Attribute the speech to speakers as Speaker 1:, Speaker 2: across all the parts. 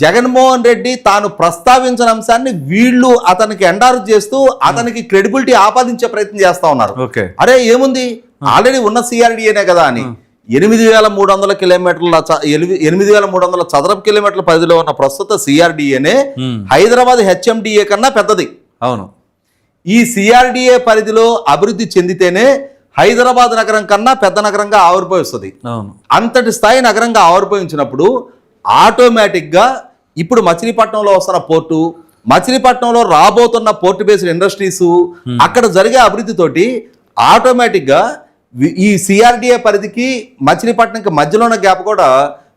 Speaker 1: జగన్మోహన్ రెడ్డి తాను ప్రస్తావించిన అంశాన్ని వీళ్ళు అతనికి ఎండార్జ్ చేస్తూ అతనికి క్రెడిబిలిటీ ఆపాదించే ప్రయత్నం చేస్తా ఉన్నారు. అరే ఏముంది ఆల్రెడీ ఉన్న సిఆర్డిఏనే కదా అని 8,300 కిలోమీటర్ల 8,300 చదరపు కిలోమీటర్ల పరిధిలో ఉన్న ప్రస్తుత సిఆర్డిఏనే హైదరాబాద్ హెచ్ఎండిఏ కన్నా పెద్దది.
Speaker 2: అవును,
Speaker 1: ఈ సిఆర్డిఏ పరిధిలో అభివృద్ధి చెందితేనే హైదరాబాద్ నగరం కన్నా పెద్ద నగరంగా ఆవిర్భవిస్తుంది. అంతటి స్థాయి నగరంగా ఆవిర్భవించినప్పుడు ఆటోమేటిక్గా ఇప్పుడు మచిలీపట్నంలో వస్తున్న పోర్టు, మచిలీపట్నంలో రాబోతున్న పోర్టు బేస్డ్ ఇండస్ట్రీస్, అక్కడ జరిగే అభివృద్ధితోటి ఆటోమేటిక్గా ఈ సిఆర్డిఏ పరిధికి మచిలీపట్నంకి మధ్యలో ఉన్న గ్యాప్ కూడా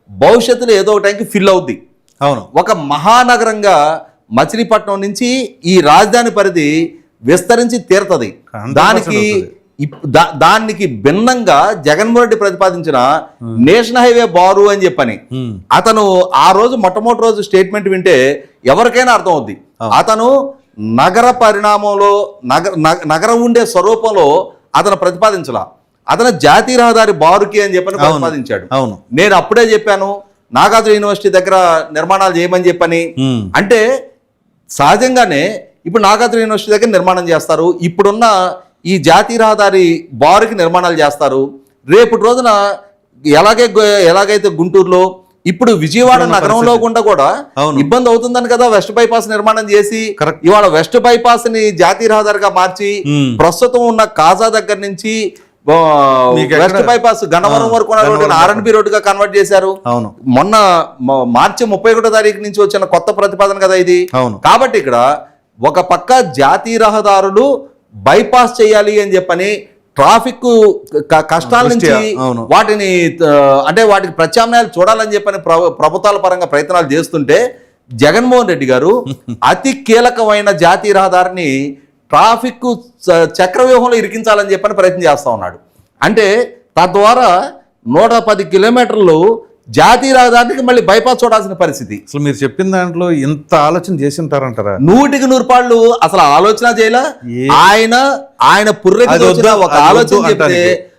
Speaker 1: భవిష్యత్తులో ఏదో ఒక టైంకి ఫిల్ అవుద్ది.
Speaker 2: అవును,
Speaker 1: ఒక మహానగరంగా మచిలీపట్నం నుంచి ఈ రాజధాని పరిధి విస్తరించి తీరుతుంది. దానికి భిన్నంగా జగన్మోహన్ రెడ్డి ప్రతిపాదించిన నేషనల్ హైవే బారు అని చెప్పని అతను ఆ రోజు మొట్టమొదటి రోజు స్టేట్మెంట్ వింటే ఎవరికైనా అర్థం అవుద్ది. అతను నగర పరిణామంలో నగరం ఉండే స్వరూపంలో అతను ప్రతిపాదించలా, అతను జాతీయ రహదారి బారుకి అని చెప్పని ప్రతిపాదించాడు.
Speaker 2: అవును,
Speaker 1: నేను అప్పుడే చెప్పాను నాగార్జున యూనివర్సిటీ దగ్గర నిర్మాణాలు చేయమని చెప్పని. అంటే సహజంగానే ఇప్పుడు నాగార్జున యూనివర్సిటీ దగ్గర నిర్మాణం చేస్తారు, ఇప్పుడున్న ఈ జాతీయ రహదారి బారుకి నిర్మాణాలు చేస్తారు. రేపటి రోజున ఎలాగైతే గుంటూరులో ఇప్పుడు విజయవాడ నగరంలో గుండా కూడా ఇబ్బంది అవుతుందని కదా వెస్ట్ బైపాస్ నిర్మాణం చేసి ఇవాళ వెస్ట్ బైపాస్ ని జాతీయ రహదారిగా మార్చి ప్రస్తుతం ఉన్న కాజా దగ్గర నుంచి వెస్ట్ బైపాస్ గన్నవరం వరకు ఆర్ఎన్బి రోడ్డుగా కన్వర్ట్ చేశారు. మొన్న మార్చి 31వ తారీఖు నుంచి వచ్చిన కొత్త ప్రతిపాదన కదా ఇది. కాబట్టి ఇక్కడ ఒక పక్క జాతీయ రహదారులు బైపాస్ చేయాలి అని చెప్పని ట్రాఫిక్ కష్టాల నుంచి వాటిని అంటే వాటికి ప్రత్యామ్నాయాలు చూడాలని చెప్పని ప్రభుత్వాల పరంగా ప్రయత్నాలు చేస్తుంటే జగన్మోహన్ రెడ్డి గారు అతి కీలకమైన జాతీయ రహదారిని ట్రాఫిక్ చక్రవ్యూహంలో ఇరికించాలని చెప్పని ప్రయత్నం చేస్తా ఉన్నాడు. అంటే తద్వారా 110 కిలోమీటర్లు జాతీయ రహదారికి మళ్ళీ బైపాస్ చూడాల్సిన పరిస్థితి.
Speaker 2: అసలు మీరు చెప్పిన దాంట్లో ఎంత ఆలోచన చేసి ఉంటారంటారా?
Speaker 1: 100కి 100 పాళ్ళు అసలు ఆలోచన చేయలా. ఆయన పుర్రెకి ఒక ఆలోచన చెప్తే